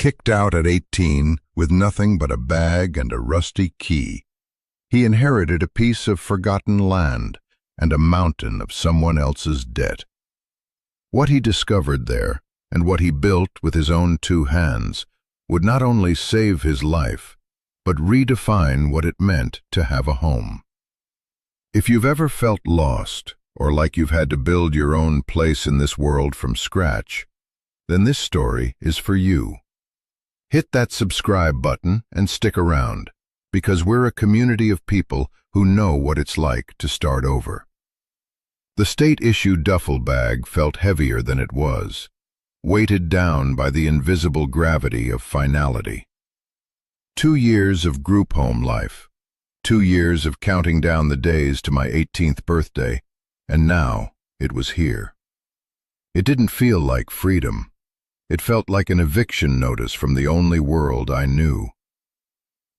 Kicked out at 18 with nothing but a bag and a rusty key, he inherited a piece of forgotten land and a mountain of someone else's debt. What he discovered there, and what he built with his own 2 hands, would not only save his life, but redefine what it meant to have a home. If you've ever felt lost, or like you've had to build your own place in this world from scratch, then this story is for you. Hit that subscribe button and stick around, because we're a community of people who know what it's like to start over. The state-issued duffel bag felt heavier than it was, weighted down by the invisible gravity of finality. 2 years of group home life, 2 years of counting down the days to my 18th birthday, and now it was here. It didn't feel like freedom. It felt like an eviction notice from the only world I knew.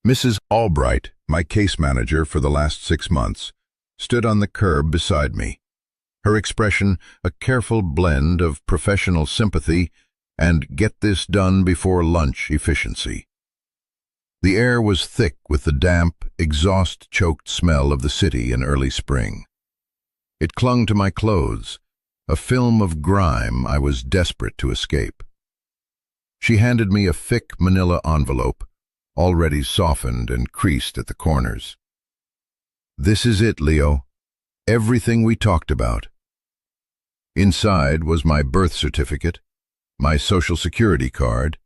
Mrs. Albright, my case manager for the last 6 months, stood on the curb beside me, her expression a careful blend of professional sympathy and get-this-done-before-lunch efficiency. The air was thick with the damp, exhaust-choked smell of the city in early spring. It clung to my clothes, a film of grime I was desperate to escape. She handed me a thick manila envelope, already softened and creased at the corners. "This is it, Leo. Everything we talked about." Inside was my birth certificate, my Social Security card,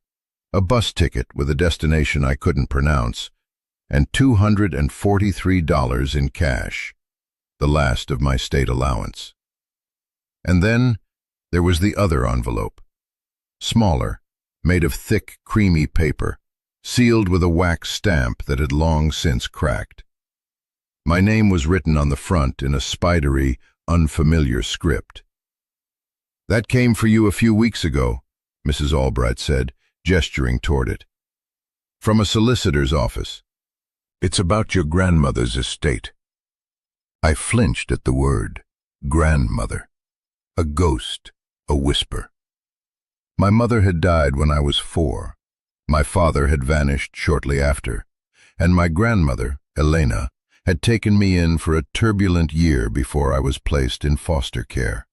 a bus ticket with a destination I couldn't pronounce, and $243 in cash, the last of my state allowance. And then there was the other envelope, smaller, made of thick, creamy paper, sealed with a wax stamp that had long since cracked. My name was written on the front in a spidery, unfamiliar script. "That came for you a few weeks ago," Mrs. Albright said, gesturing toward it. "From a solicitor's office. It's about your grandmother's estate." I flinched at the word, grandmother. A ghost, a whisper. My mother had died when I was 4. My father had vanished shortly after, and my grandmother, Elena, had taken me in for a turbulent year before I was placed in foster care.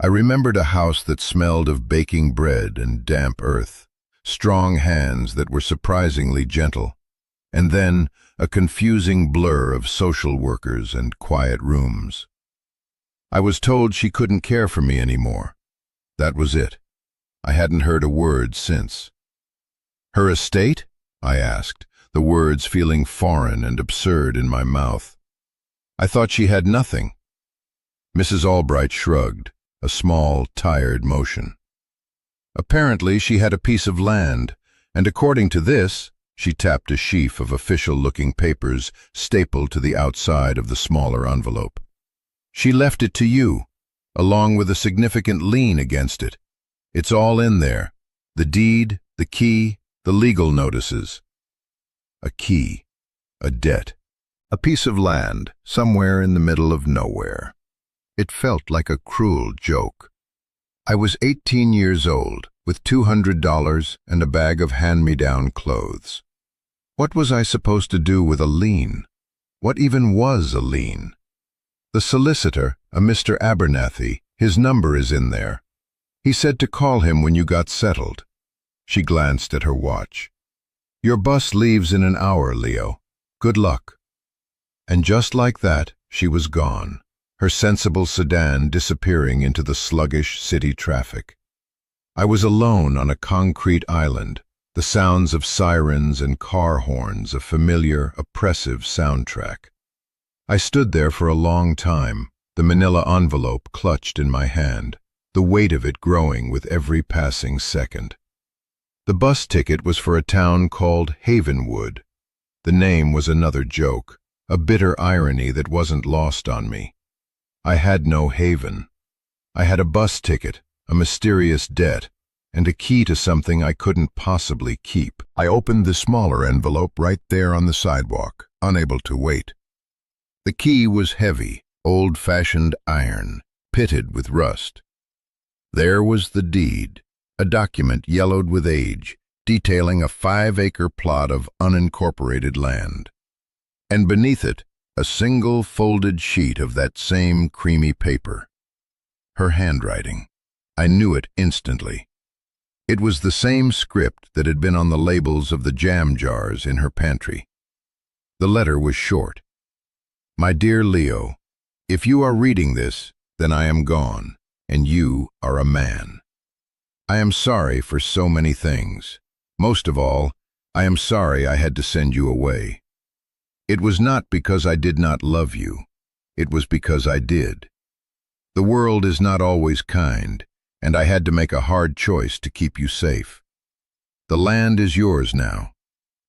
I remembered a house that smelled of baking bread and damp earth, strong hands that were surprisingly gentle, and then a confusing blur of social workers and quiet rooms. I was told she couldn't care for me anymore. That was it. I hadn't heard a word since. "Her estate?" I asked, the words feeling foreign and absurd in my mouth. "I thought she had nothing." Mrs. Albright shrugged, a small, tired motion. "Apparently she had a piece of land, and according to this," she tapped a sheaf of official-looking papers stapled to the outside of the smaller envelope, "she left it to you, along with a significant lien against it. It's all in there, the deed, the key, the legal notices." A key, a debt, a piece of land somewhere in the middle of nowhere. It felt like a cruel joke. I was 18 years old, with $200 and a bag of hand-me-down clothes. What was I supposed to do with a lien? What even was a lien? "The solicitor, a Mr. Abernathy, his number is in there. He said to call him when you got settled." She glanced at her watch. "Your bus leaves in an hour, Leo. Good luck." And just like that, she was gone, her sensible sedan disappearing into the sluggish city traffic. I was alone on a concrete island, the sounds of sirens and car horns a familiar, oppressive soundtrack. I stood there for a long time, the manila envelope clutched in my hand, the weight of it growing with every passing second. The bus ticket was for a town called Havenwood. The name was another joke, a bitter irony that wasn't lost on me. I had no haven. I had a bus ticket, a mysterious debt, and a key to something I couldn't possibly keep. I opened the smaller envelope right there on the sidewalk, unable to wait. The key was heavy, old-fashioned iron, pitted with rust. There was the deed, a document yellowed with age, detailing a 5-acre plot of unincorporated land. And beneath it, a single folded sheet of that same creamy paper. Her handwriting. I knew it instantly. It was the same script that had been on the labels of the jam jars in her pantry. The letter was short. My dear Leo, if you are reading this, then I am gone, and you are a man. I am sorry for so many things. Most of all, I am sorry I had to send you away. It was not because I did not love you. It was because I did. The world is not always kind, and I had to make a hard choice to keep you safe. The land is yours now.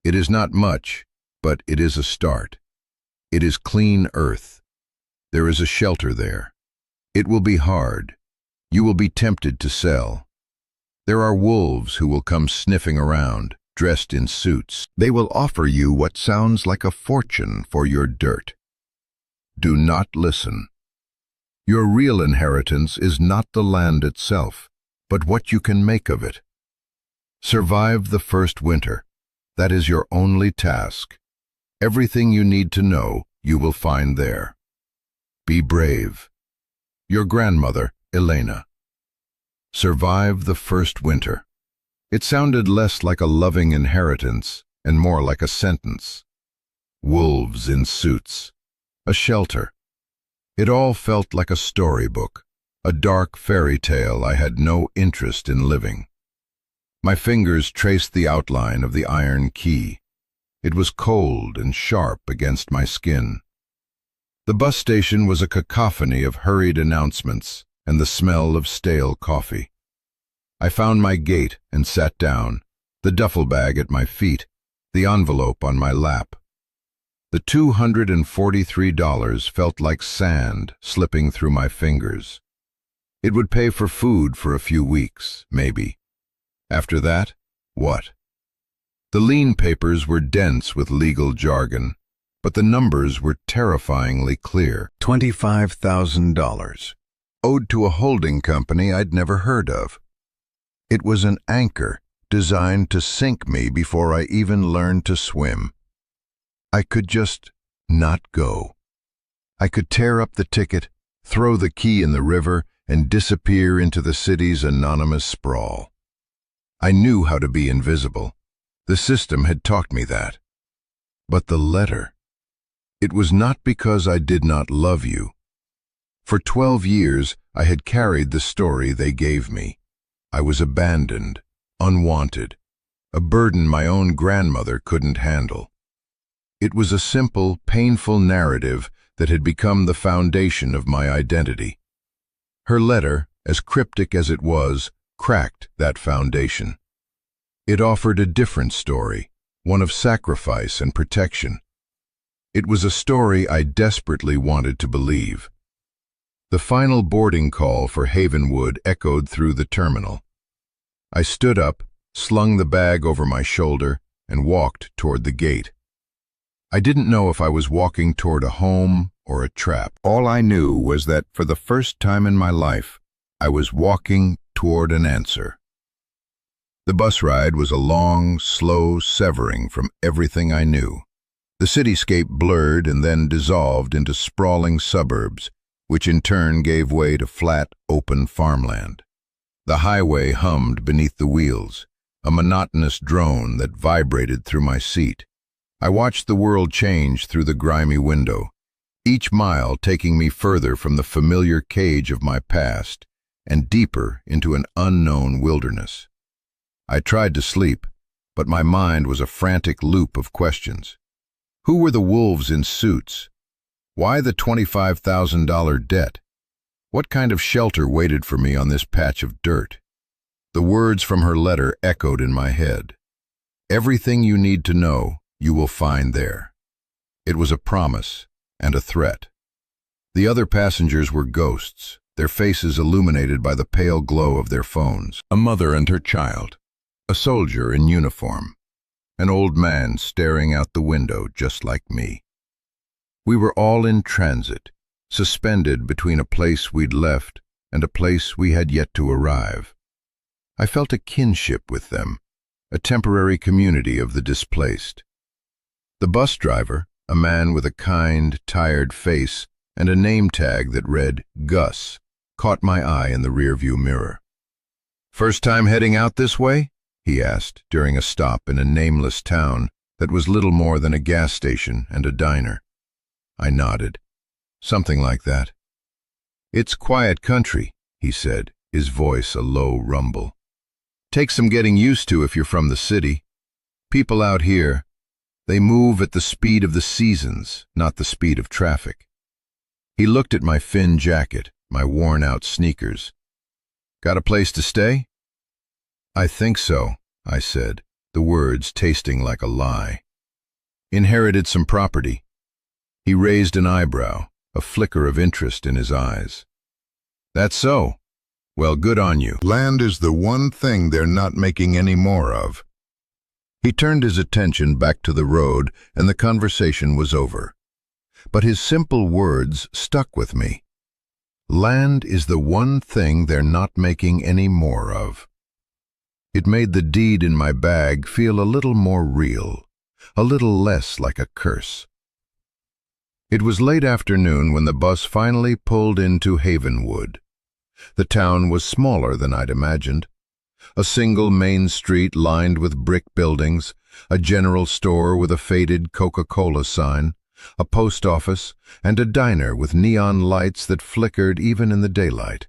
It is not much, but it is a start. It is clean earth. There is a shelter there. It will be hard. You will be tempted to sell. There are wolves who will come sniffing around, dressed in suits. They will offer you what sounds like a fortune for your dirt. Do not listen. Your real inheritance is not the land itself, but what you can make of it. Survive the first winter. That is your only task. Everything you need to know, you will find there. Be brave. Your grandmother, Elena. Survive the first winter. It sounded less like a loving inheritance and more like a sentence. Wolves in suits. A shelter. It all felt like a storybook, a dark fairy tale I had no interest in living. My fingers traced the outline of the iron key. It was cold and sharp against my skin. The bus station was a cacophony of hurried announcements and the smell of stale coffee. I found my gate and sat down, the duffel bag at my feet, the envelope on my lap. The $243 felt like sand slipping through my fingers. It would pay for food for a few weeks, maybe. After that, what? The lien papers were dense with legal jargon, but the numbers were terrifyingly clear. $25,000, owed to a holding company I'd never heard of. It was an anchor designed to sink me before I even learned to swim. I could just not go. I could tear up the ticket, throw the key in the river, and disappear into the city's anonymous sprawl. I knew how to be invisible. The system had taught me that. But the letter. It was not because I did not love you. For 12 years, I had carried the story they gave me. I was abandoned, unwanted, a burden my own grandmother couldn't handle. It was a simple, painful narrative that had become the foundation of my identity. Her letter, as cryptic as it was, cracked that foundation. It offered a different story, one of sacrifice and protection. It was a story I desperately wanted to believe. The final boarding call for Havenwood echoed through the terminal. I stood up, slung the bag over my shoulder, and walked toward the gate. I didn't know if I was walking toward a home or a trap. All I knew was that for the first time in my life, I was walking toward an answer. The bus ride was a long, slow severing from everything I knew. The cityscape blurred and then dissolved into sprawling suburbs, which in turn gave way to flat, open farmland. The highway hummed beneath the wheels, a monotonous drone that vibrated through my seat. I watched the world change through the grimy window, each mile taking me further from the familiar cage of my past and deeper into an unknown wilderness. I tried to sleep, but my mind was a frantic loop of questions. Who were the wolves in suits? Why the $25,000 debt? What kind of shelter waited for me on this patch of dirt? The words from her letter echoed in my head. Everything you need to know, you will find there. It was a promise and a threat. The other passengers were ghosts, their faces illuminated by the pale glow of their phones. A mother and her child, a soldier in uniform, an old man staring out the window just like me. We were all in transit, suspended between a place we'd left and a place we had yet to arrive. I felt a kinship with them, a temporary community of the displaced. The bus driver, a man with a kind, tired face and a name tag that read Gus, caught my eye in the rearview mirror. "First time heading out this way?" he asked during a stop in a nameless town that was little more than a gas station and a diner. I nodded. "Something like that." "It's quiet country," he said, his voice a low rumble. "Takes some getting used to if you're from the city. People out here, they move at the speed of the seasons, not the speed of traffic." He looked at my thin jacket, my worn-out sneakers. "Got a place to stay?" "I think so," I said, the words tasting like a lie. "Inherited some property." He raised an eyebrow, a flicker of interest in his eyes. "That's so? Well, good on you. Land is the one thing they're not making any more of." He turned his attention back to the road, and the conversation was over. But his simple words stuck with me. Land is the one thing they're not making any more of. It made the deed in my bag feel a little more real, a little less like a curse. It was late afternoon when the bus finally pulled into Havenwood. The town was smaller than I'd imagined. A single main street lined with brick buildings, a general store with a faded Coca-Cola sign, a post office, and a diner with neon lights that flickered even in the daylight.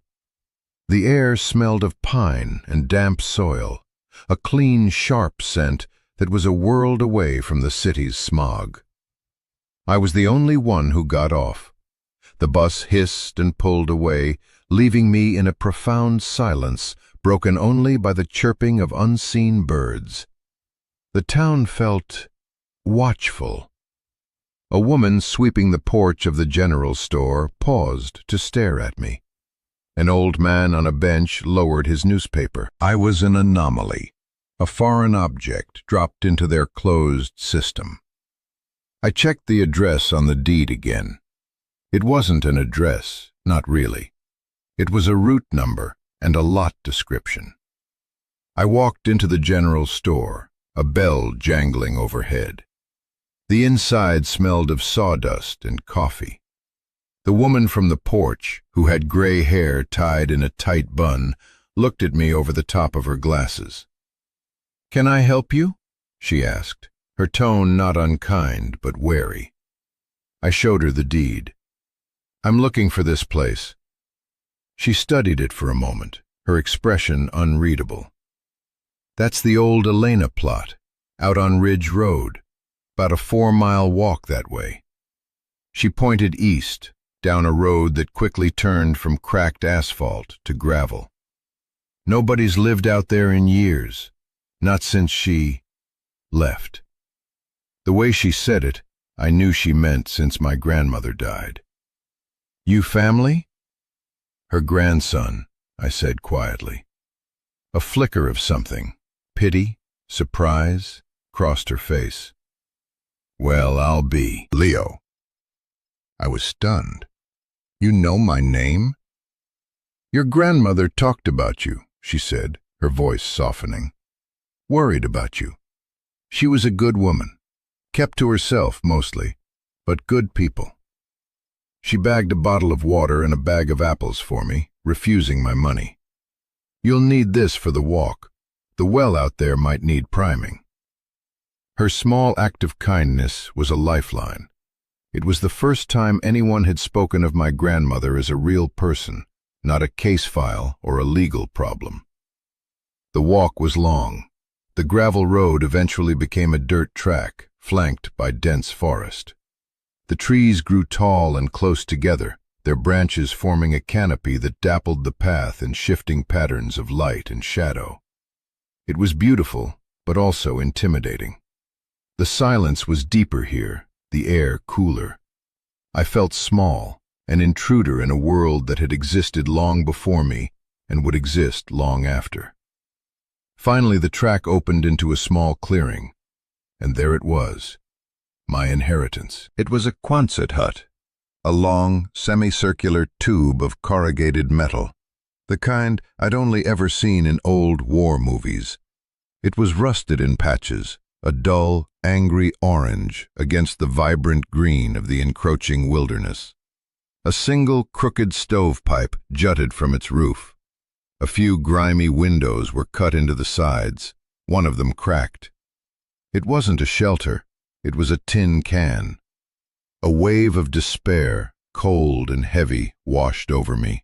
The air smelled of pine and damp soil, a clean, sharp scent that was a world away from the city's smog. I was the only one who got off. The bus hissed and pulled away, leaving me in a profound silence, broken only by the chirping of unseen birds. The town felt watchful. A woman sweeping the porch of the general store paused to stare at me. An old man on a bench lowered his newspaper. I was an anomaly, a foreign object dropped into their closed system. I checked the address on the deed again. It wasn't an address, not really. It was a route number and a lot description. I walked into the general store, a bell jangling overhead. The inside smelled of sawdust and coffee. The woman from the porch, who had gray hair tied in a tight bun, looked at me over the top of her glasses. "Can I help you?" she asked, her tone not unkind but wary. I showed her the deed. "I'm looking for this place." She studied it for a moment, her expression unreadable. "That's the old Elena plot, out on Ridge Road, about a 4-mile walk that way." She pointed east, down a road that quickly turned from cracked asphalt to gravel. "Nobody's lived out there in years, not since she left." The way she said it, I knew she meant since my grandmother died. "You family?" "Her grandson," I said quietly. A flicker of something, pity, surprise, crossed her face. "Well, I'll be Leo." I was stunned. "You know my name?" "Your grandmother talked about you," she said, her voice softening. "Worried about you. She was a good woman. Kept to herself mostly, but good people." She bagged a bottle of water and a bag of apples for me, refusing my money. "You'll need this for the walk. The well out there might need priming." Her small act of kindness was a lifeline. It was the first time anyone had spoken of my grandmother as a real person, not a case file or a legal problem. The walk was long. The gravel road eventually became a dirt track, flanked by dense forest. The trees grew tall and close together, their branches forming a canopy that dappled the path in shifting patterns of light and shadow. It was beautiful, but also intimidating. The silence was deeper here, the air cooler. I felt small, an intruder in a world that had existed long before me and would exist long after. Finally, the track opened into a small clearing, and there it was, my inheritance. It was a Quonset hut, a long, semicircular tube of corrugated metal, the kind I'd only ever seen in old war movies. It was rusted in patches, a dull, angry orange against the vibrant green of the encroaching wilderness. A single crooked stovepipe jutted from its roof. A few grimy windows were cut into the sides, one of them cracked. It wasn't a shelter, it was a tin can. A wave of despair, cold and heavy, washed over me.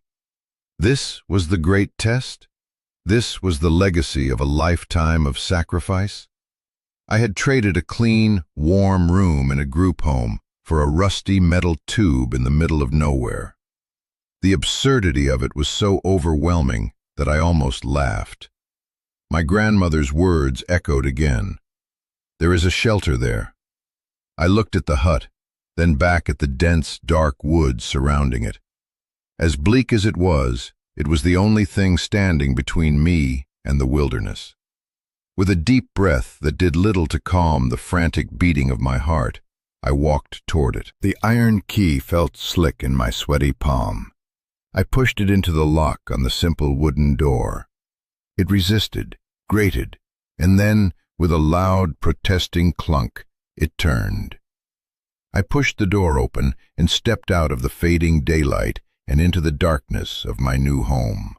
This was the great test? This was the legacy of a lifetime of sacrifice? I had traded a clean, warm room in a group home for a rusty metal tube in the middle of nowhere. The absurdity of it was so overwhelming that I almost laughed. My grandmother's words echoed again. There is a shelter there. I looked at the hut, then back at the dense, dark woods surrounding it. As bleak as it was the only thing standing between me and the wilderness. With a deep breath that did little to calm the frantic beating of my heart, I walked toward it. The iron key felt slick in my sweaty palm. I pushed it into the lock on the simple wooden door. It resisted, grated, and then, with a loud, protesting clunk, it turned. I pushed the door open and stepped out of the fading daylight and into the darkness of my new home.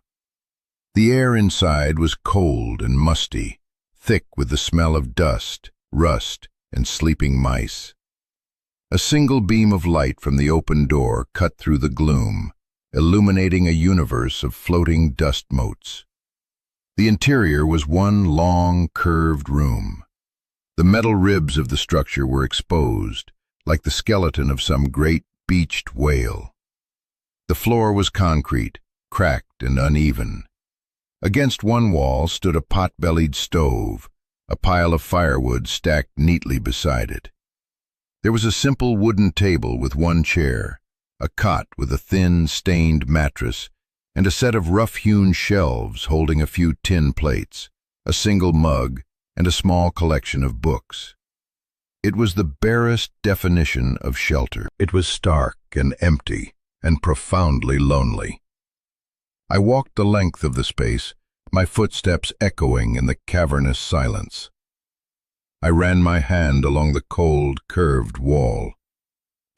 The air inside was cold and musty, thick with the smell of dust, rust, and sleeping mice. A single beam of light from the open door cut through the gloom, illuminating a universe of floating dust motes. The interior was one long, curved room. The metal ribs of the structure were exposed, like the skeleton of some great beached whale. The floor was concrete, cracked and uneven. Against one wall stood a pot-bellied stove, a pile of firewood stacked neatly beside it. There was a simple wooden table with one chair, a cot with a thin, stained mattress, and a set of rough-hewn shelves holding a few tin plates, a single mug, and a small collection of books. It was the barest definition of shelter. It was stark and empty and profoundly lonely. I walked the length of the space, my footsteps echoing in the cavernous silence. I ran my hand along the cold, curved wall.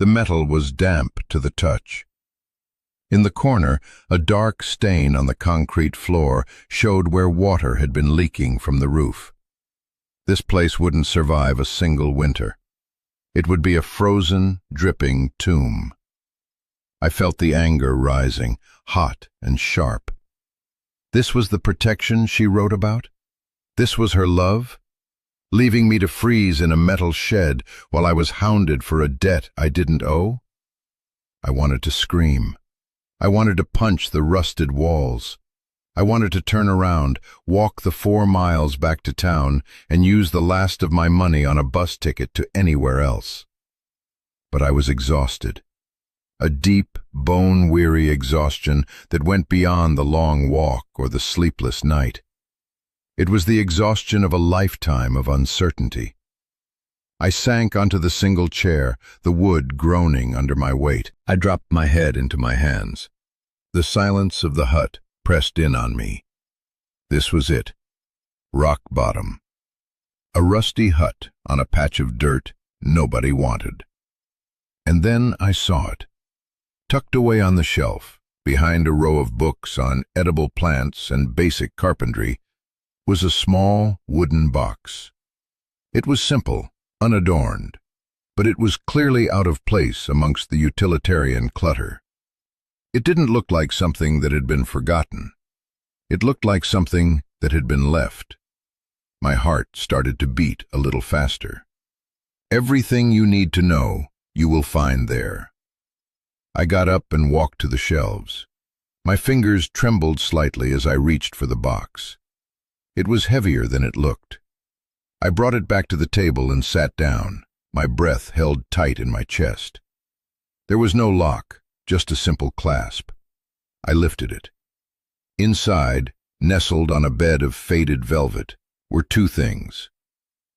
The metal was damp to the touch. In the corner, a dark stain on the concrete floor showed where water had been leaking from the roof. This place wouldn't survive a single winter. It would be a frozen, dripping tomb. I felt the anger rising, hot and sharp. This was the protection she wrote about? This was her love? Leaving me to freeze in a metal shed while I was hounded for a debt I didn't owe? I wanted to scream. I wanted to punch the rusted walls. I wanted to turn around, walk the 4 miles back to town, and use the last of my money on a bus ticket to anywhere else. But I was exhausted. A deep, bone-weary exhaustion that went beyond the long walk or the sleepless night. It was the exhaustion of a lifetime of uncertainty. I sank onto the single chair, the wood groaning under my weight. I dropped my head into my hands. The silence of the hut pressed in on me. This was it. Rock bottom. A rusty hut on a patch of dirt nobody wanted. And then I saw it. Tucked away on the shelf, behind a row of books on edible plants and basic carpentry, was a small wooden box. It was simple, unadorned, but it was clearly out of place amongst the utilitarian clutter. It didn't look like something that had been forgotten. It looked like something that had been left. My heart started to beat a little faster. Everything you need to know, you will find there. I got up and walked to the shelves. My fingers trembled slightly as I reached for the box. It was heavier than it looked. I brought it back to the table and sat down, my breath held tight in my chest. There was no lock, just a simple clasp. I lifted it. Inside, nestled on a bed of faded velvet, were 2 things: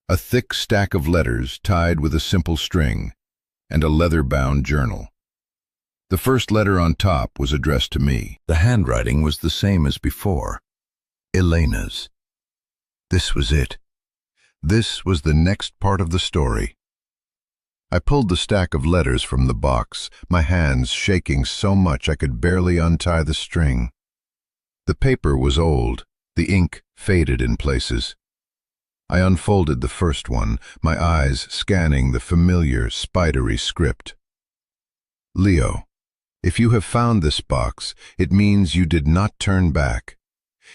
a thick stack of letters tied with a simple string, and a leather-bound journal. The first letter on top was addressed to me. The handwriting was the same as before. Elena's. This was it. This was the next part of the story. I pulled the stack of letters from the box, my hands shaking so much I could barely untie the string. The paper was old, the ink faded in places. I unfolded the first one, my eyes scanning the familiar, spidery script. Leo, if you have found this box, it means you did not turn back.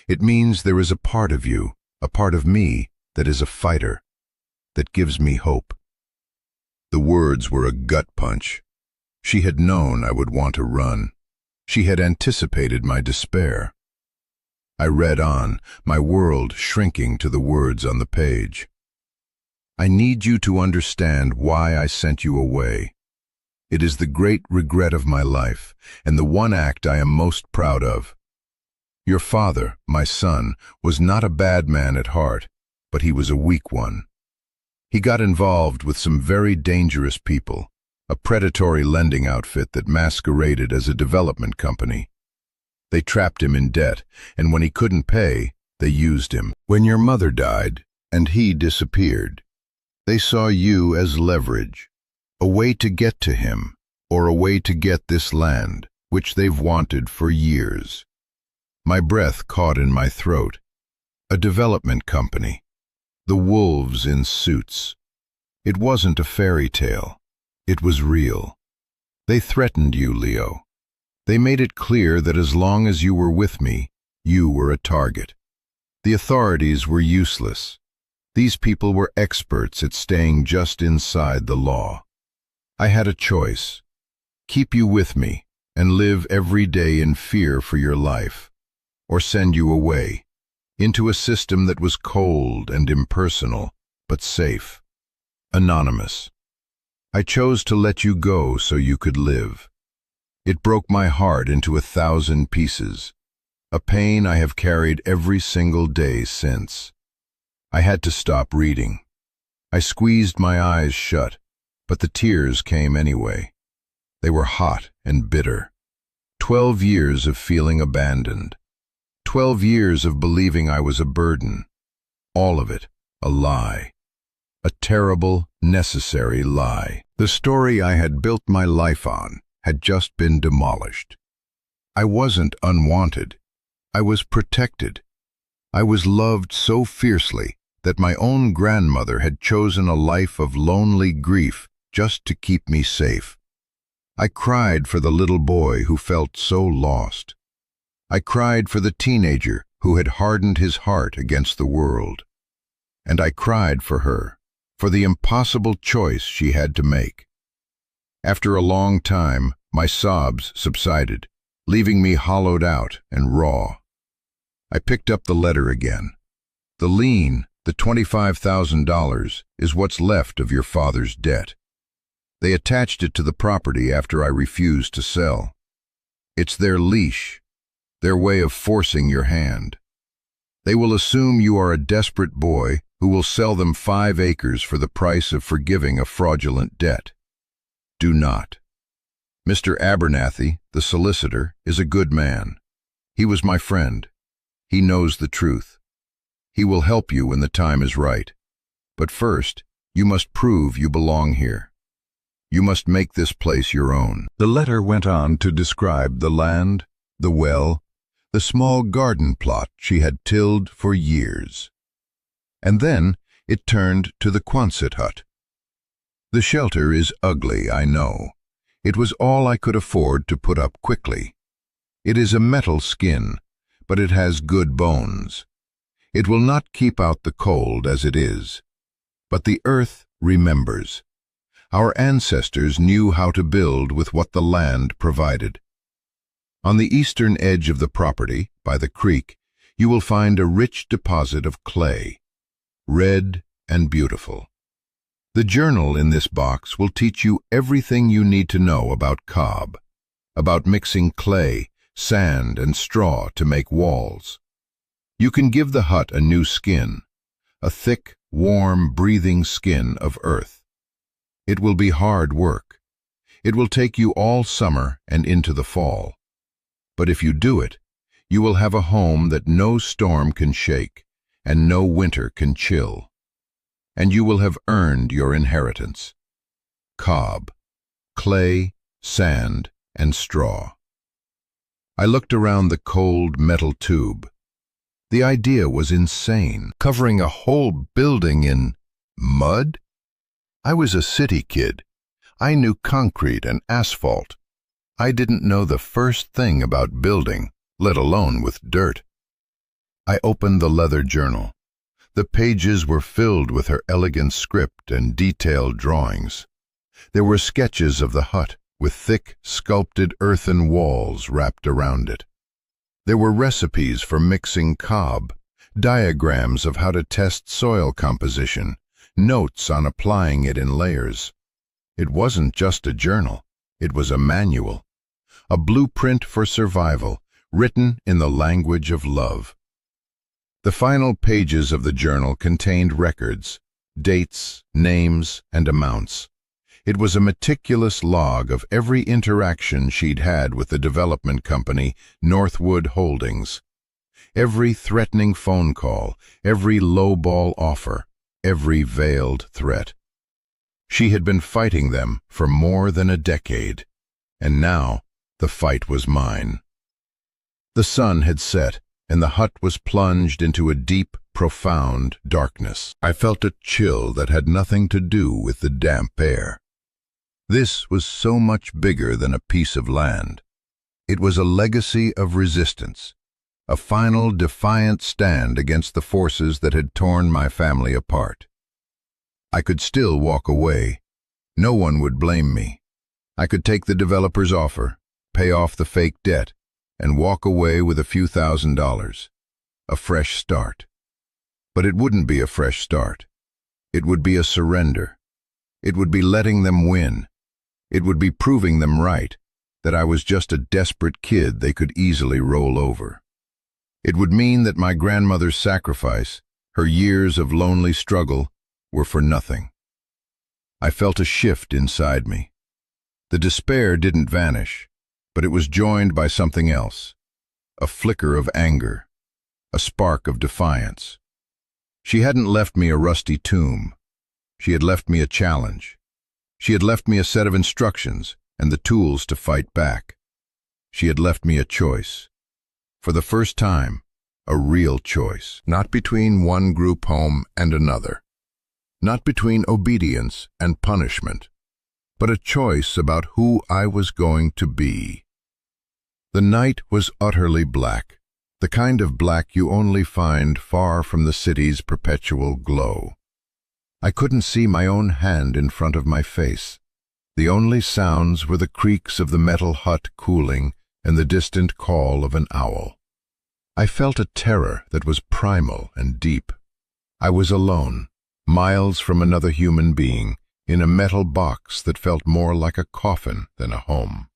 It means there is a part of you, a part of me, that is a fighter, that gives me hope. The words were a gut punch. She had known I would want to run. She had anticipated my despair. I read on, my world shrinking to the words on the page. I need you to understand why I sent you away. It is the great regret of my life, and the one act I am most proud of. Your father, my son, was not a bad man at heart, but he was a weak one. He got involved with some very dangerous people, a predatory lending outfit that masqueraded as a development company. They trapped him in debt, and when he couldn't pay, they used him. When your mother died, and he disappeared, they saw you as leverage, a way to get to him, or a way to get this land, which they've wanted for years. My breath caught in my throat. A development company. The wolves in suits. It wasn't a fairy tale. It was real. They threatened you, Leo. They made it clear that as long as you were with me, you were a target. The authorities were useless. These people were experts at staying just inside the law. I had a choice. Keep you with me and live every day in fear for your life, or send you away, into a system that was cold and impersonal, but safe, anonymous. I chose to let you go so you could live. It broke my heart into 1,000 pieces, a pain I have carried every single day since. I had to stop reading. I squeezed my eyes shut, but the tears came anyway. They were hot and bitter. 12 years of feeling abandoned. 12 years of believing I was a burden. All of it a lie. A terrible, necessary lie. The story I had built my life on had just been demolished. I wasn't unwanted. I was protected. I was loved so fiercely that my own grandmother had chosen a life of lonely grief just to keep me safe. I cried for the little boy who felt so lost. I cried for the teenager who had hardened his heart against the world. And I cried for her, for the impossible choice she had to make. After a long time, my sobs subsided, leaving me hollowed out and raw. I picked up the letter again. The lien, the $25,000, is what's left of your father's debt. They attached it to the property after I refused to sell. It's their leash, their way of forcing your hand. They will assume you are a desperate boy who will sell them 5 acres for the price of forgiving a fraudulent debt. Do not. Mr. Abernathy, the solicitor, is a good man. He was my friend. He knows the truth. He will help you when the time is right. But first, you must prove you belong here. You must make this place your own. The letter went on to describe the land, the well, the small garden plot she had tilled for years. And then it turned to the Quonset hut. The shelter is ugly, I know. It was all I could afford to put up quickly. It is a metal skin, but it has good bones. It will not keep out the cold as it is. But the earth remembers. Our ancestors knew how to build with what the land provided. On the eastern edge of the property, by the creek, you will find a rich deposit of clay, red and beautiful. The journal in this box will teach you everything you need to know about cob, about mixing clay, sand, and straw to make walls. You can give the hut a new skin, a thick, warm, breathing skin of earth. It will be hard work. It will take you all summer and into the fall. But if you do it, you will have a home that no storm can shake, and no winter can chill. And you will have earned your inheritance. Cob, clay, sand, and straw. I looked around the cold metal tube. The idea was insane, covering a whole building in mud? I was a city kid. I knew concrete and asphalt. I didn't know the first thing about building, let alone with dirt. I opened the leather journal. The pages were filled with her elegant script and detailed drawings. There were sketches of the hut, with thick, sculpted earthen walls wrapped around it. There were recipes for mixing cob, diagrams of how to test soil composition, notes on applying it in layers. It wasn't just a journal, it was a manual, a blueprint for survival, written in the language of love. The final pages of the journal contained records, dates, names, and amounts. It was a meticulous log of every interaction she'd had with the development company, Northwood Holdings. Every threatening phone call, every lowball offer, every veiled threat. She had been fighting them for more than a decade, and now the fight was mine. The sun had set, and the hut was plunged into a deep, profound darkness. I felt a chill that had nothing to do with the damp air. This was so much bigger than a piece of land. It was a legacy of resistance, a final defiant stand against the forces that had torn my family apart. I could still walk away. No one would blame me. I could take the developer's offer, pay off the fake debt, and walk away with a few $1,000s. A fresh start. But it wouldn't be a fresh start. It would be a surrender. It would be letting them win. It would be proving them right, that I was just a desperate kid they could easily roll over. It would mean that my grandmother's sacrifice, her years of lonely struggle, were for nothing. I felt a shift inside me. The despair didn't vanish, but it was joined by something else, a flicker of anger, a spark of defiance. She hadn't left me a rusty tomb. She had left me a challenge. She had left me a set of instructions and the tools to fight back. She had left me a choice. For the first time, a real choice. Not between one group home and another. Not between obedience and punishment, but a choice about who I was going to be. The night was utterly black, the kind of black you only find far from the city's perpetual glow. I couldn't see my own hand in front of my face. The only sounds were the creaks of the metal hut cooling and the distant call of an owl. I felt a terror that was primal and deep. I was alone, miles from another human being, in a metal box that felt more like a coffin than a home.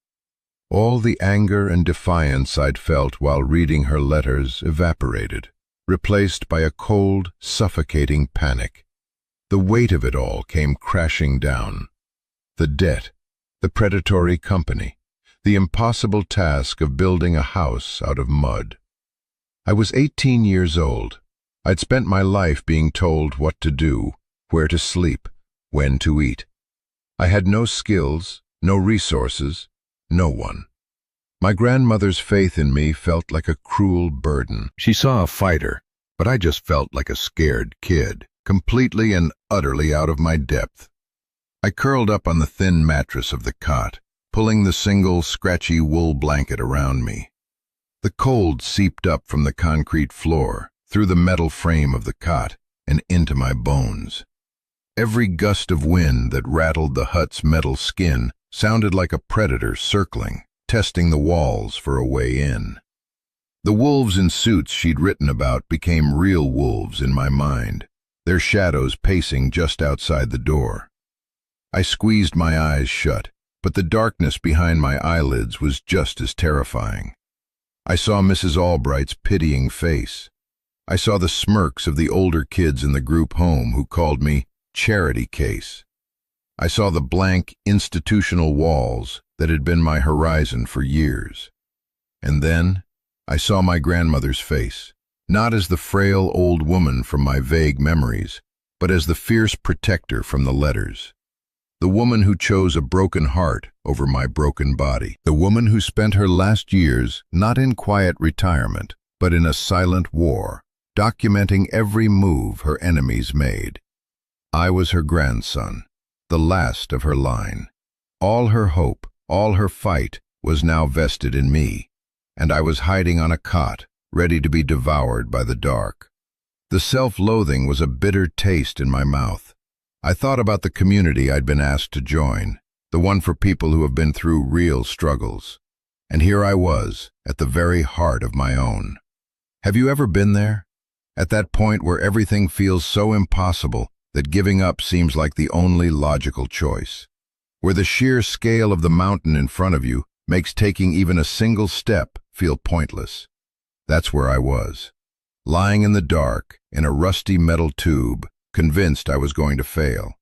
All the anger and defiance I'd felt while reading her letters evaporated, replaced by a cold, suffocating panic. The weight of it all came crashing down. The debt, the predatory company, the impossible task of building a house out of mud. I was 18 years old. I'd spent my life being told what to do, where to sleep, when to eat. I had no skills, no resources, no one. My grandmother's faith in me felt like a cruel burden. She saw a fighter, but I just felt like a scared kid, completely and utterly out of my depth. I curled up on the thin mattress of the cot, pulling the single, scratchy wool blanket around me. The cold seeped up from the concrete floor, through the metal frame of the cot, and into my bones. Every gust of wind that rattled the hut's metal skin sounded like a predator circling, testing the walls for a way in. The wolves in suits she'd written about became real wolves in my mind, their shadows pacing just outside the door. I squeezed my eyes shut, but the darkness behind my eyelids was just as terrifying. I saw Mrs. Albright's pitying face. I saw the smirks of the older kids in the group home who called me charity case. I saw the blank, institutional walls that had been my horizon for years. And then I saw my grandmother's face, not as the frail old woman from my vague memories, but as the fierce protector from the letters. The woman who chose a broken heart over my broken body. The woman who spent her last years not in quiet retirement, but in a silent war, documenting every move her enemies made. I was her grandson, the last of her line. All her hope, all her fight was now vested in me, and I was hiding on a cot, ready to be devoured by the dark. The self-loathing was a bitter taste in my mouth. I thought about the community I'd been asked to join, the one for people who have been through real struggles. And here I was, at the very heart of my own. Have you ever been there? At that point where everything feels so impossible that giving up seems like the only logical choice. Where the sheer scale of the mountain in front of you makes taking even a single step feel pointless. That's where I was, lying in the dark, in a rusty metal tube, convinced I was going to fail.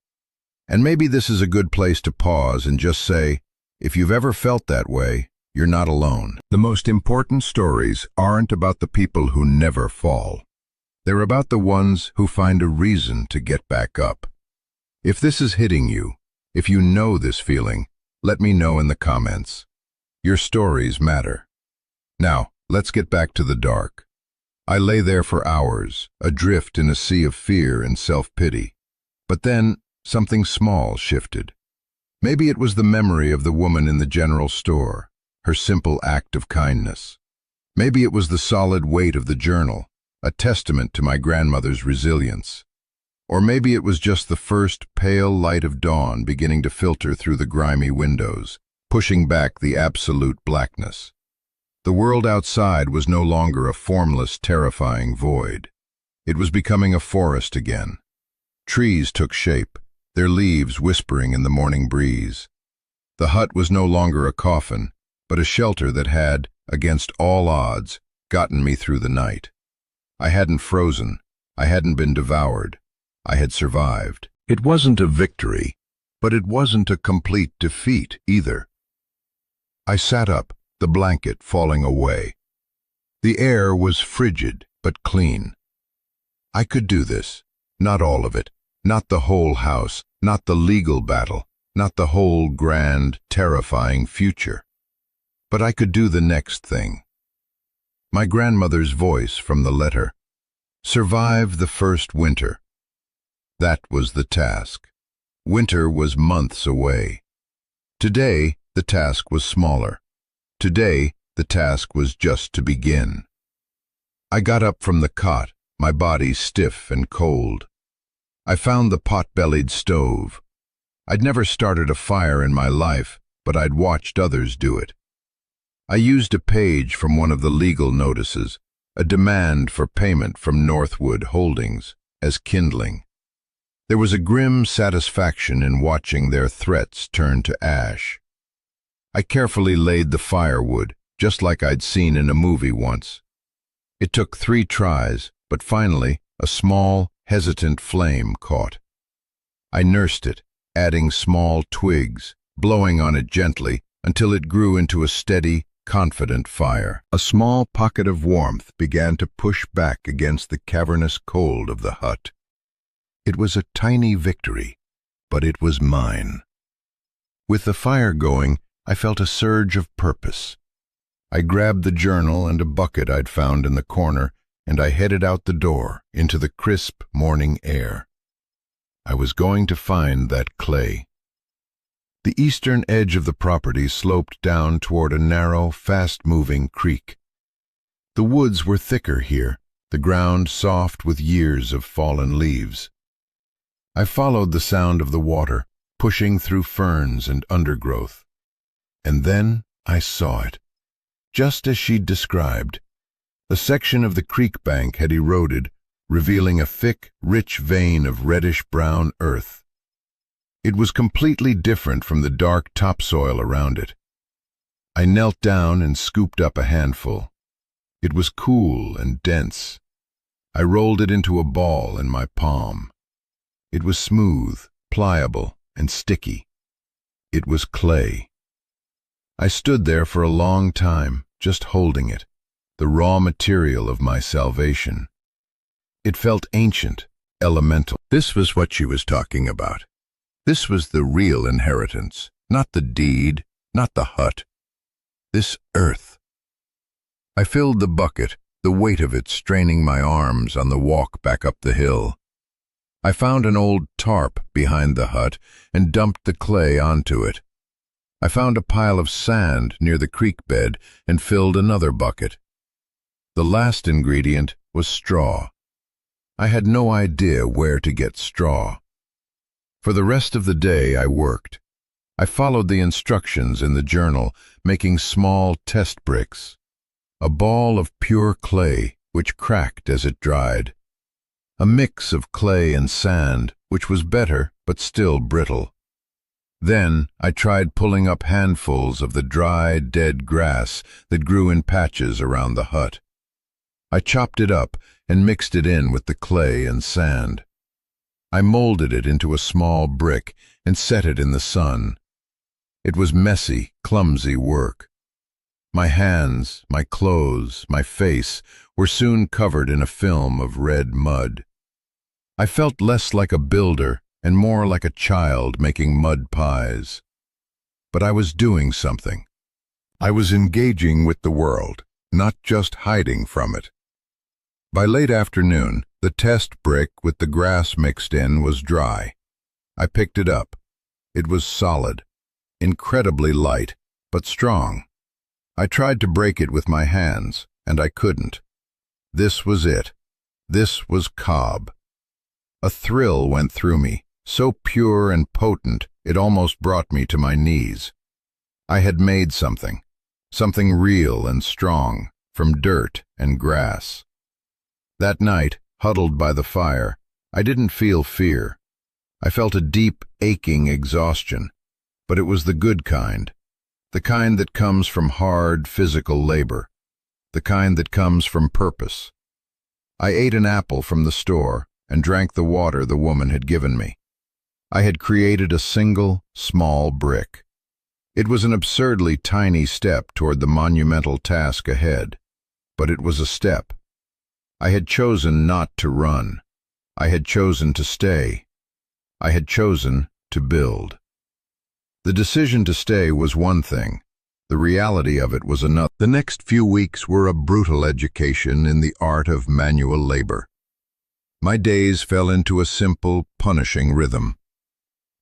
And maybe this is a good place to pause and just say, if you've ever felt that way, you're not alone. The most important stories aren't about the people who never fall. They're about the ones who find a reason to get back up. If this is hitting you, if you know this feeling, let me know in the comments. Your stories matter. Now, let's get back to the dark. I lay there for hours, adrift in a sea of fear and self-pity. But then, something small shifted. Maybe it was the memory of the woman in the general store, her simple act of kindness. Maybe it was the solid weight of the journal, a testament to my grandmother's resilience. Or maybe it was just the first pale light of dawn beginning to filter through the grimy windows, pushing back the absolute blackness. The world outside was no longer a formless, terrifying void. It was becoming a forest again. Trees took shape, their leaves whispering in the morning breeze. The hut was no longer a coffin, but a shelter that had, against all odds, gotten me through the night. I hadn't frozen, I hadn't been devoured, I had survived. It wasn't a victory, but it wasn't a complete defeat either. I sat up, the blanket falling away. The air was frigid but clean. I could do this, not all of it, not the whole house, not the legal battle, not the whole grand, terrifying future. But I could do the next thing. My grandmother's voice from the letter. Survive the first winter. That was the task. Winter was months away. Today, the task was smaller. Today, the task was just to begin. I got up from the cot, my body stiff and cold. I found the pot-bellied stove. I'd never started a fire in my life, but I'd watched others do it. I used a page from one of the legal notices, a demand for payment from Northwood Holdings, as kindling. There was a grim satisfaction in watching their threats turn to ash. I carefully laid the firewood, just like I'd seen in a movie once. It took 3 tries, but finally, a small, hesitant flame caught. I nursed it, adding small twigs, blowing on it gently until it grew into a steady, confident fire. A small pocket of warmth began to push back against the cavernous cold of the hut. It was a tiny victory, but it was mine. With the fire going, I felt a surge of purpose. I grabbed the journal and a bucket I'd found in the corner, and I headed out the door into the crisp morning air. I was going to find that clay. The eastern edge of the property sloped down toward a narrow, fast-moving creek. The woods were thicker here, the ground soft with years of fallen leaves. I followed the sound of the water, pushing through ferns and undergrowth. And then I saw it, just as she'd described. A section of the creek bank had eroded, revealing a thick, rich vein of reddish-brown earth. It was completely different from the dark topsoil around it. I knelt down and scooped up a handful. It was cool and dense. I rolled it into a ball in my palm. It was smooth, pliable, and sticky. It was clay. I stood there for a long time, just holding it, the raw material of my salvation. It felt ancient, elemental. This was what she was talking about. This was the real inheritance, not the deed, not the hut. This earth. I filled the bucket, the weight of it straining my arms on the walk back up the hill. I found an old tarp behind the hut and dumped the clay onto it. I found a pile of sand near the creek bed and filled another bucket. The last ingredient was straw. I had no idea where to get straw. For the rest of the day I worked. I followed the instructions in the journal, making small test bricks. A ball of pure clay, which cracked as it dried. A mix of clay and sand, which was better but still brittle. Then I tried pulling up handfuls of the dry, dead grass that grew in patches around the hut. I chopped it up and mixed it in with the clay and sand. I molded it into a small brick and set it in the sun. It was messy, clumsy work. My hands, my clothes, my face were soon covered in a film of red mud. I felt less like a builder and more like a child making mud pies. But I was doing something. I was engaging with the world, not just hiding from it. By late afternoon, the test brick with the grass mixed in was dry. I picked it up. It was solid, incredibly light, but strong. I tried to break it with my hands, and I couldn't. This was it. This was cob. A thrill went through me, so pure and potent it almost brought me to my knees. I had made something real and strong, from dirt and grass. That night, huddled by the fire, I didn't feel fear. I felt a deep, aching exhaustion, but it was the good kind, the kind that comes from hard, physical labor, the kind that comes from purpose. I ate an apple from the store and drank the water the woman had given me. I had created a single, small brick. It was an absurdly tiny step toward the monumental task ahead, but it was a step. I had chosen not to run. I had chosen to stay. I had chosen to build. The decision to stay was one thing. The reality of it was another. The next few weeks were a brutal education in the art of manual labor. My days fell into a simple, punishing rhythm.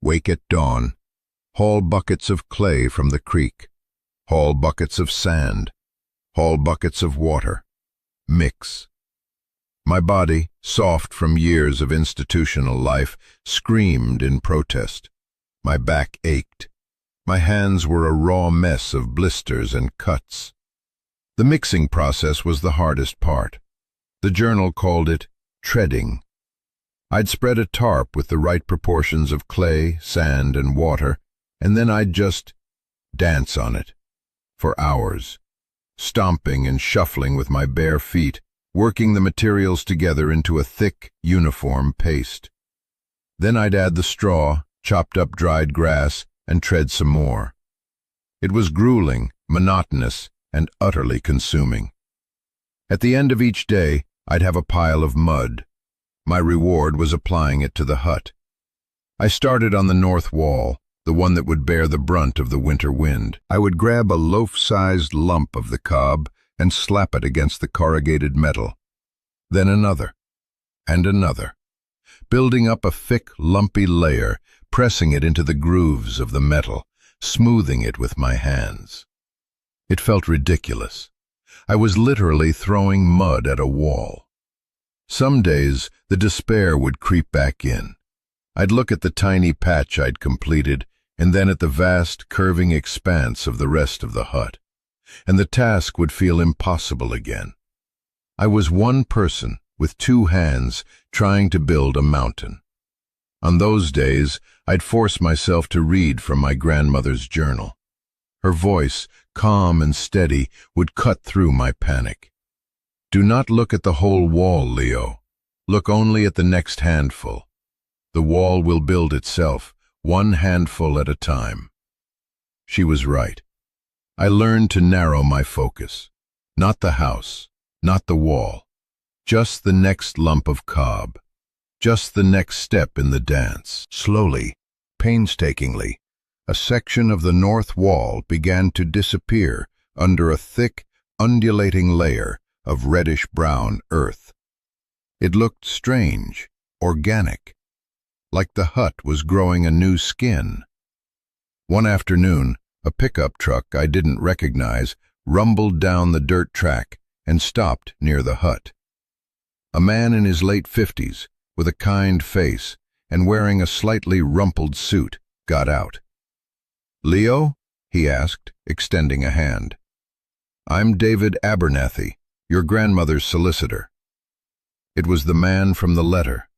Wake at dawn. Haul buckets of clay from the creek. Haul buckets of sand. Haul buckets of water. Mix. My body, soft from years of institutional life, screamed in protest. My back ached. My hands were a raw mess of blisters and cuts. The mixing process was the hardest part. The journal called it treading. I'd spread a tarp with the right proportions of clay, sand, and water, and then I'd just dance on it. For hours, stomping and shuffling with my bare feet, working the materials together into a thick, uniform paste. Then I'd add the straw, chopped up dried grass, and tread some more. It was grueling, monotonous, and utterly consuming. At the end of each day, I'd have a pile of mud. My reward was applying it to the hut. I started on the north wall, the one that would bear the brunt of the winter wind. I would grab a loaf-sized lump of the cob and slap it against the corrugated metal. Then another, and another, building up a thick, lumpy layer, pressing it into the grooves of the metal, smoothing it with my hands. It felt ridiculous. I was literally throwing mud at a wall. Some days, the despair would creep back in. I'd look at the tiny patch I'd completed, and then at the vast, curving expanse of the rest of the hut, and the task would feel impossible again. I was one person, with two hands, trying to build a mountain. On those days, I'd force myself to read from my grandmother's journal. Her voice, calm and steady, would cut through my panic. Do not look at the whole wall, Leo. Look only at the next handful. The wall will build itself, one handful at a time. She was right. I learned to narrow my focus. Not the house, Not the wall, just the next lump of cob, just the next step in the dance. Slowly, painstakingly, a section of the north wall began to disappear under a thick, undulating layer of reddish-brown earth. It looked strange, organic, like the hut was growing a new skin. One afternoon, a pickup truck I didn't recognize rumbled down the dirt track and stopped near the hut. A man in his late 50s, with a kind face and wearing a slightly rumpled suit, got out. "Leo?" he asked, extending a hand. "I'm David Abernathy, your grandmother's solicitor." It was the man from the letter.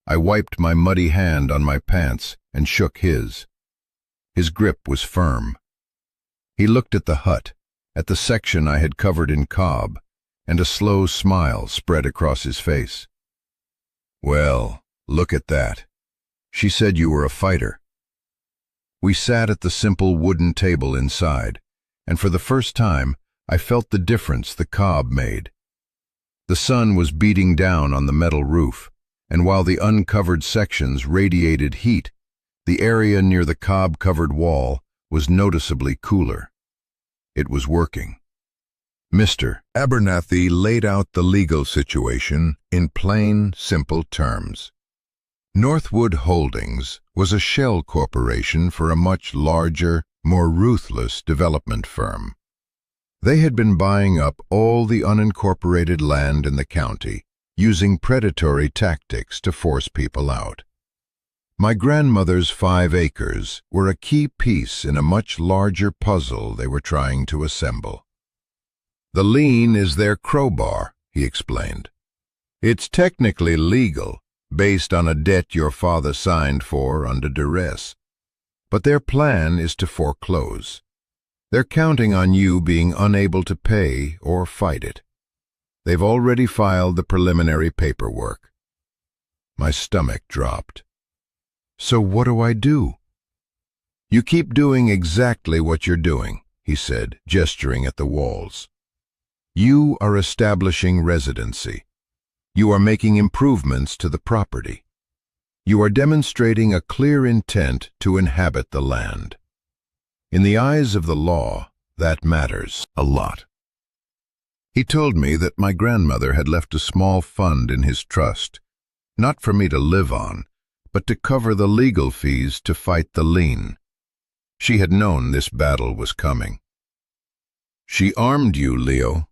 I wiped my muddy hand on my pants and shook his. His grip was firm. He looked at the hut, at the section I had covered in cob, and a slow smile spread across his face. "Well, look at that. She said you were a fighter." We sat at the simple wooden table inside, and for the first time I felt the difference the cob made. The sun was beating down on the metal roof, and while the uncovered sections radiated heat, the area near the cob-covered wall was noticeably cooler. It was working. Mr. Abernathy laid out the legal situation in plain, simple terms. Northwood Holdings was a shell corporation for a much larger, more ruthless development firm. They had been buying up all the unincorporated land in the county, using predatory tactics to force people out. My grandmother's 5 acres were a key piece in a much larger puzzle they were trying to assemble. "The lien is their crowbar," he explained. "It's technically legal, based on a debt your father signed for under duress. But their plan is to foreclose. They're counting on you being unable to pay or fight it. They've already filed the preliminary paperwork." My stomach dropped. "So what do I do?" "You keep doing exactly what you're doing," he said, gesturing at the walls. "You are establishing residency. You are making improvements to the property. You are demonstrating a clear intent to inhabit the land. In the eyes of the law, that matters a lot." He told me that my grandmother had left a small fund in his trust, not for me to live on, but to cover the legal fees to fight the lien. She had known this battle was coming. "She armed you, Leo.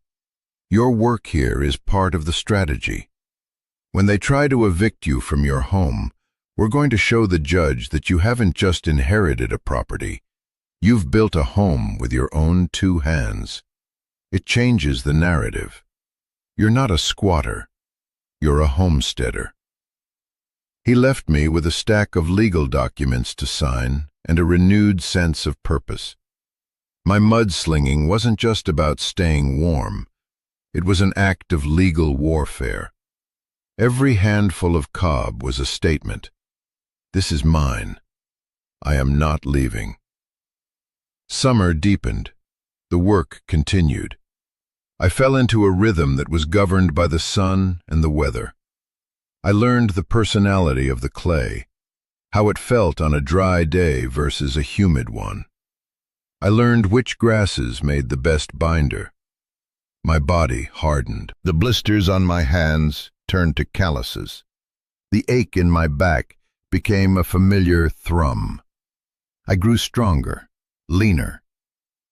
Your work here is part of the strategy. When they try to evict you from your home, we're going to show the judge that you haven't just inherited a property. You've built a home with your own 2 hands. It changes the narrative. You're not a squatter. You're a homesteader." He left me with a stack of legal documents to sign and a renewed sense of purpose. My mudslinging wasn't just about staying warm. It was an act of legal warfare. Every handful of cob was a statement. This is mine. I am not leaving. Summer deepened. The work continued. I fell into a rhythm that was governed by the sun and the weather. I learned the personality of the clay, how it felt on a dry day versus a humid one. I learned which grasses made the best binder. My body hardened. The blisters on my hands turned to calluses. The ache in my back became a familiar thrum. I grew stronger, leaner.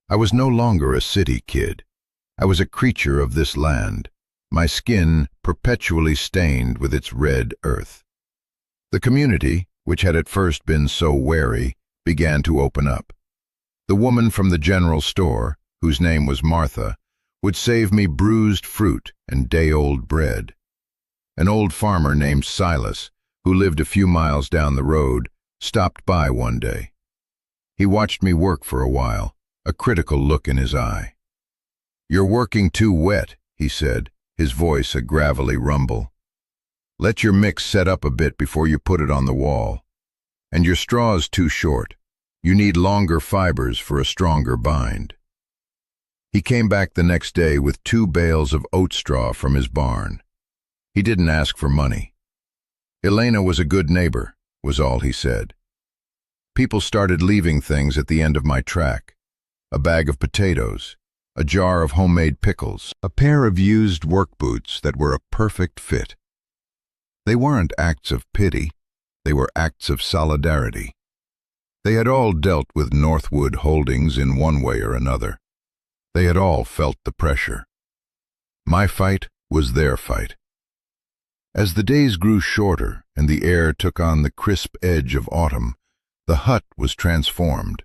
I was no longer a city kid. I was a creature of this land, my skin perpetually stained with its red earth. The community, which had at first been so wary, began to open up. The woman from the general store, whose name was Martha, would save me bruised fruit and day-old bread. An old farmer named Silas, who lived a few miles down the road, stopped by one day. He watched me work for a while, a critical look in his eye. "You're working too wet," he said, his voice a gravelly rumble. "Let your mix set up a bit before you put it on the wall. And your straw's too short. You need longer fibers for a stronger bind." He came back the next day with 2 bales of oat straw from his barn. He didn't ask for money. Elena was a good neighbor, was all he said. People started leaving things at the end of my track. A bag of potatoes, a jar of homemade pickles, a pair of used work boots that were a perfect fit. They weren't acts of pity, they were acts of solidarity. They had all dealt with Northwood Holdings in one way or another. They had all felt the pressure. My fight was their fight. As the days grew shorter and the air took on the crisp edge of autumn, the hut was transformed.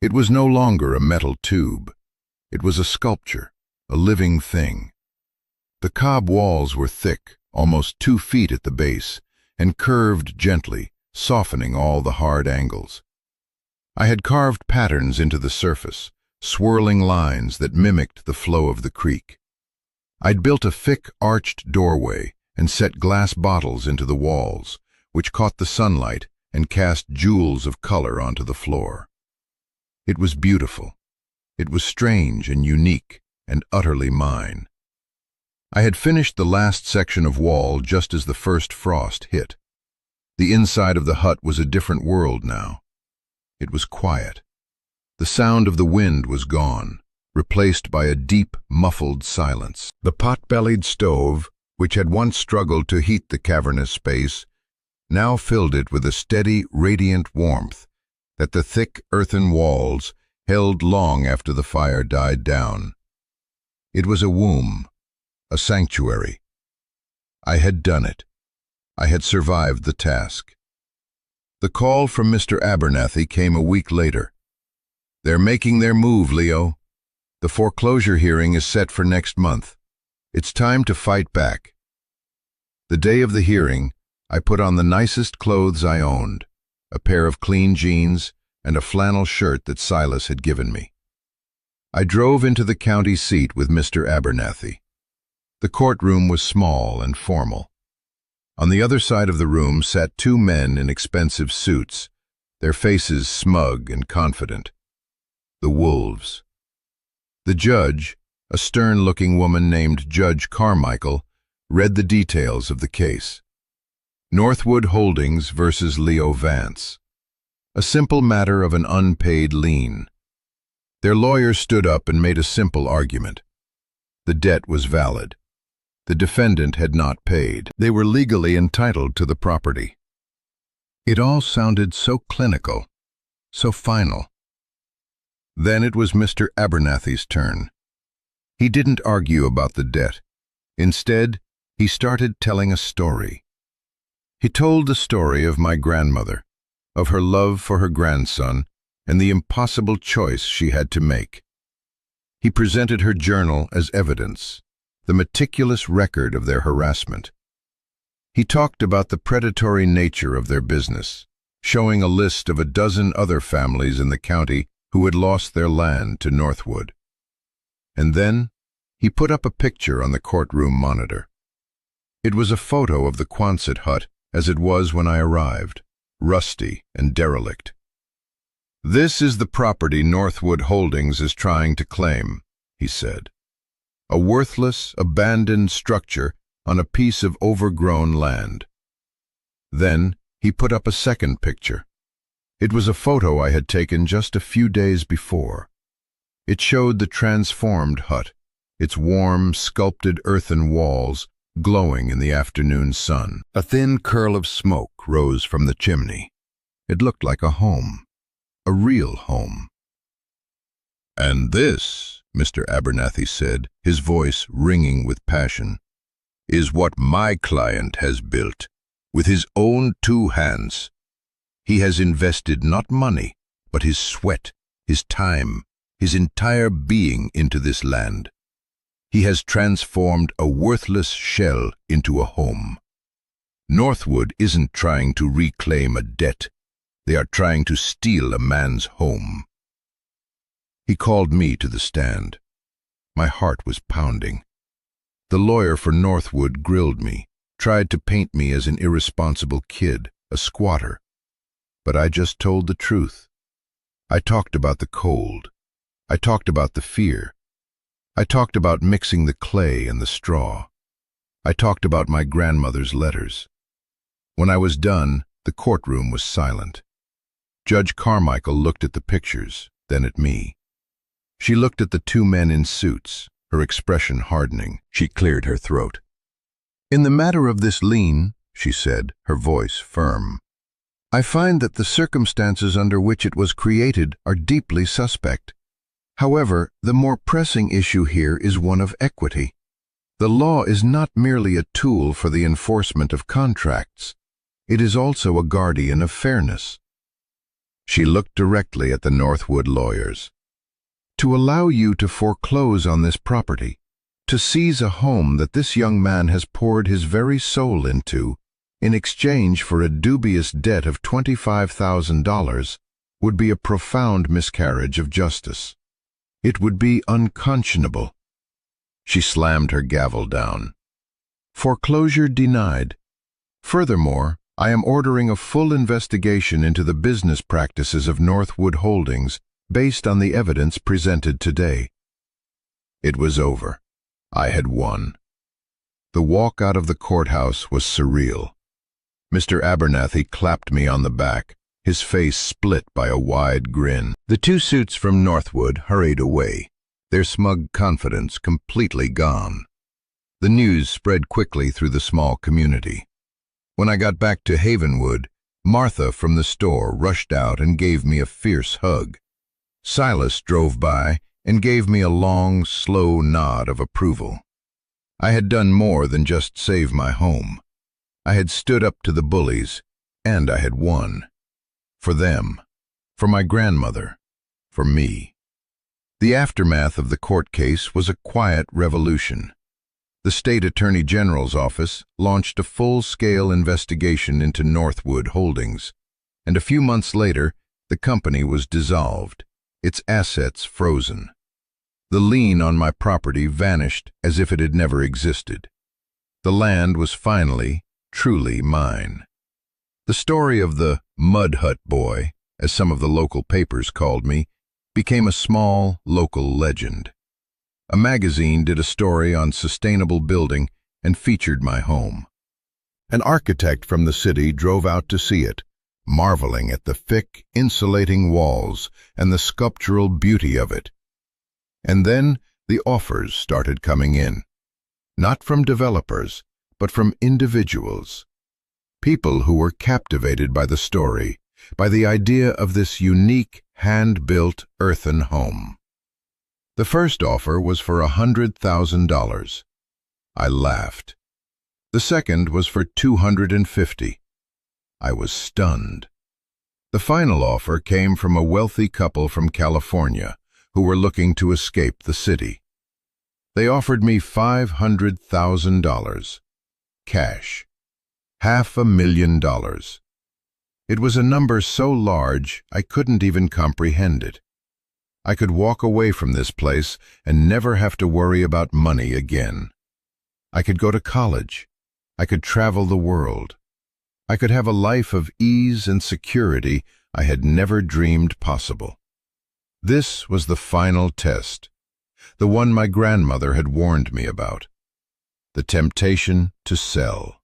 It was no longer a metal tube. It was a sculpture, a living thing. The cob walls were thick, almost 2 feet at the base, and curved gently, softening all the hard angles. I had carved patterns into the surface, swirling lines that mimicked the flow of the creek. I'd built a thick, arched doorway and set glass bottles into the walls, which caught the sunlight and cast jewels of color onto the floor. It was beautiful. It was strange and unique and utterly mine. I had finished the last section of wall just as the first frost hit. The inside of the hut was a different world now. It was quiet. The sound of the wind was gone, replaced by a deep, muffled silence. The pot-bellied stove, which had once struggled to heat the cavernous space, now filled it with a steady, radiant warmth that the thick earthen walls held long after the fire died down. It was a womb, a sanctuary. I had done it. I had survived the task. The call from Mr. Abernathy came a week later. "They're making their move, Leo. The foreclosure hearing is set for next month. It's time to fight back." The day of the hearing, I put on the nicest clothes I owned, a pair of clean jeans and a flannel shirt that Silas had given me. I drove into the county seat with Mr. Abernathy. The courtroom was small and formal. On the other side of the room sat 2 men in expensive suits, their faces smug and confident. The wolves. The judge, a stern-looking woman named Judge Carmichael, read the details of the case. Northwood Holdings versus Leo Vance. A simple matter of an unpaid lien. Their lawyer stood up and made a simple argument. The debt was valid. The defendant had not paid. They were legally entitled to the property. It all sounded so clinical, so final. Then it was Mr. Abernathy's turn. He didn't argue about the debt. Instead, he started telling a story. He told the story of my grandmother, of her love for her grandson, and the impossible choice she had to make. He presented her journal as evidence, the meticulous record of their harassment. He talked about the predatory nature of their business, showing a list of a dozen other families in the county who had lost their land to Northwood. And then he put up a picture on the courtroom monitor. It was a photo of the Quonset hut as it was when I arrived, rusty and derelict. "This is the property Northwood Holdings is trying to claim," he said. "A worthless, abandoned structure on a piece of overgrown land." Then he put up a second picture. It was a photo I had taken just a few days before. It showed the transformed hut, its warm, sculpted earthen walls glowing in the afternoon sun. A thin curl of smoke rose from the chimney. It looked like a home, a real home. "And this," Mr. Abernathy said, his voice ringing with passion, "is what my client has built, with his own 2 hands. He has invested not money, but his sweat, his time, his entire being into this land. He has transformed a worthless shell into a home. Northwood isn't trying to reclaim a debt. They are trying to steal a man's home." He called me to the stand. My heart was pounding. The lawyer for Northwood grilled me, tried to paint me as an irresponsible kid, a squatter. But I just told the truth. I talked about the cold. I talked about the fear, I talked about mixing the clay and the straw. I talked about my grandmother's letters. When I was done, the courtroom was silent. Judge Carmichael looked at the pictures, then at me. She looked at the two men in suits, her expression hardening. She cleared her throat. "In the matter of this lien," she said, her voice firm, "I find that the circumstances under which it was created are deeply suspect. However, the more pressing issue here is one of equity. The law is not merely a tool for the enforcement of contracts. It is also a guardian of fairness." She looked directly at the Northwood lawyers. "To allow you to foreclose on this property, to seize a home that this young man has poured his very soul into, in exchange for a dubious debt of $25,000, would be a profound miscarriage of justice. It would be unconscionable." She slammed her gavel down. "Foreclosure denied. Furthermore, I am ordering a full investigation into the business practices of Northwood Holdings based on the evidence presented today." It was over. I had won. The walk out of the courthouse was surreal. Mr. Abernathy clapped me on the back, his face split by a wide grin. The two suits from Northwood hurried away, their smug confidence completely gone. The news spread quickly through the small community. When I got back to Havenwood, Martha from the store rushed out and gave me a fierce hug. Silas drove by and gave me a long, slow nod of approval. I had done more than just save my home. I had stood up to the bullies, and I had won. For them, for my grandmother, for me. The aftermath of the court case was a quiet revolution. The state attorney general's office launched a full-scale investigation into Northwood Holdings, and a few months later, the company was dissolved, its assets frozen. The lien on my property vanished as if it had never existed. The land was finally, truly mine. The story of the Mud Hut Boy, as some of the local papers called me, became a small, local legend. A magazine did a story on sustainable building and featured my home. An architect from the city drove out to see it, marveling at the thick, insulating walls and the sculptural beauty of it. And then the offers started coming in, not from developers, but from individuals. People who were captivated by the story, by the idea of this unique, hand-built earthen home. The first offer was for $100,000. I laughed. The second was for $250,000. I was stunned. The final offer came from a wealthy couple from California who were looking to escape the city. They offered me $500,000. Cash. $500,000. It was a number so large I couldn't even comprehend it. I could walk away from this place and never have to worry about money again. I could go to college. I could travel the world. I could have a life of ease and security I had never dreamed possible. This was the final test, the one my grandmother had warned me about. The temptation to sell.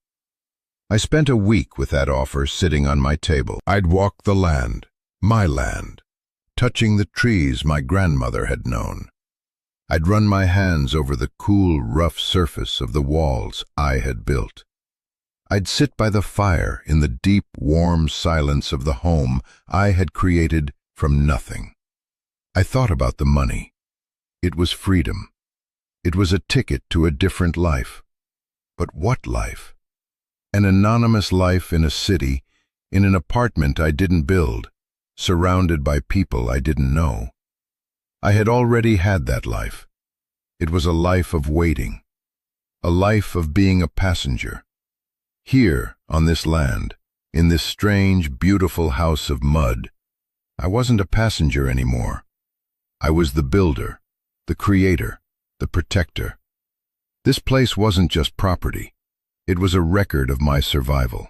I spent a week with that offer sitting on my table. I'd walk the land, my land, touching the trees my grandmother had known. I'd run my hands over the cool, rough surface of the walls I had built. I'd sit by the fire in the deep, warm silence of the home I had created from nothing. I thought about the money. It was freedom. It was a ticket to a different life. But what life? An anonymous life in a city, in an apartment I didn't build, surrounded by people I didn't know. I had already had that life. It was a life of waiting, a life of being a passenger. Here, on this land, in this strange, beautiful house of mud, I wasn't a passenger anymore. I was the builder, the creator, the protector. This place wasn't just property. It was a record of my survival.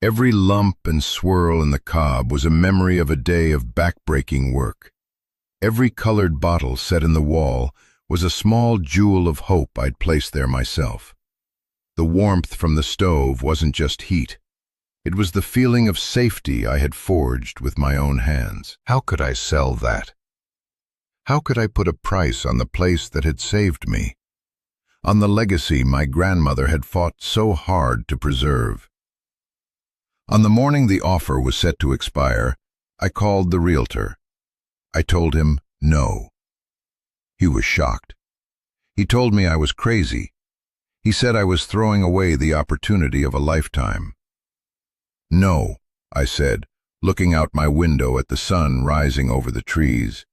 Every lump and swirl in the cob was a memory of a day of back-breaking work. Every colored bottle set in the wall was a small jewel of hope I'd placed there myself. The warmth from the stove wasn't just heat. It was the feeling of safety I had forged with my own hands. How could I sell that? How could I put a price on the place that had saved me? On the legacy my grandmother had fought so hard to preserve. On the morning the offer was set to expire, I called the realtor. I told him no. He was shocked. He told me I was crazy. He said I was throwing away the opportunity of a lifetime. No, I said, looking out my window at the sun rising over the trees.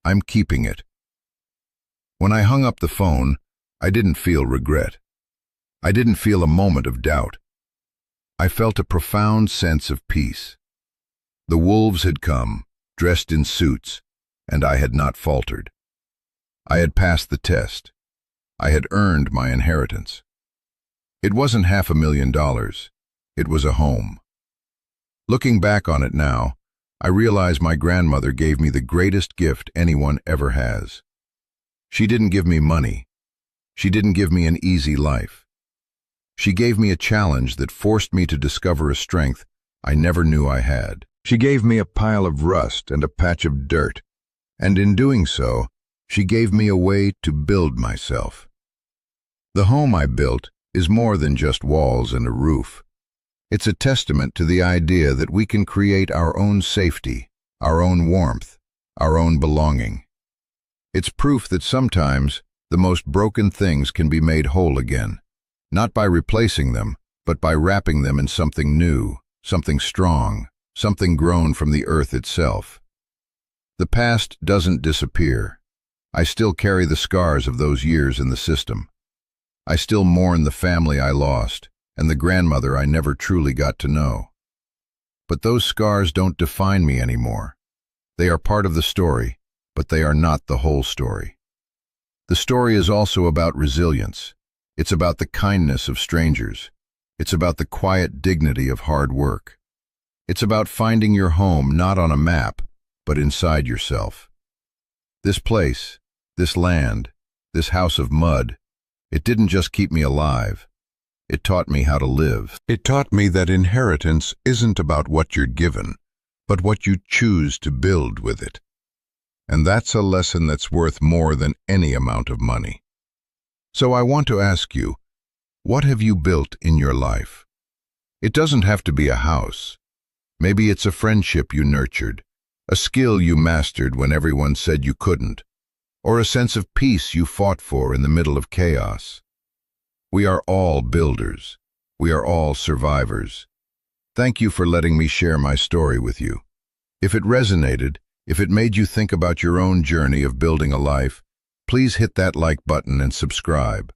I'm keeping it. When I hung up the phone, I didn't feel regret. I didn't feel a moment of doubt. I felt a profound sense of peace. The wolves had come, dressed in suits, and I had not faltered. I had passed the test. I had earned my inheritance. It wasn't $500,000. It was a home. Looking back on it now, I realize my grandmother gave me the greatest gift anyone ever has. She didn't give me money. She didn't give me an easy life. She gave me a challenge that forced me to discover a strength I never knew I had. She gave me a pile of rust and a patch of dirt, and in doing so, she gave me a way to build myself. The home I built is more than just walls and a roof. It's a testament to the idea that we can create our own safety, our own warmth, our own belonging. It's proof that sometimes the most broken things can be made whole again, not by replacing them, but by wrapping them in something new, something strong, something grown from the earth itself. The past doesn't disappear. I still carry the scars of those years in the system. I still mourn the family I lost and the grandmother I never truly got to know. But those scars don't define me anymore. They are part of the story, but they are not the whole story. The story is also about resilience. It's about the kindness of strangers. It's about the quiet dignity of hard work. It's about finding your home not on a map, but inside yourself. This place, this land, this house of mud, it didn't just keep me alive. It taught me how to live. It taught me that inheritance isn't about what you're given, but what you choose to build with it. And that's a lesson that's worth more than any amount of money. So I want to ask you, what have you built in your life? It doesn't have to be a house. Maybe it's a friendship you nurtured, a skill you mastered when everyone said you couldn't, or a sense of peace you fought for in the middle of chaos. We are all builders. We are all survivors. Thank you for letting me share my story with you. If it resonated, if it made you think about your own journey of building a life, please hit that like button and subscribe.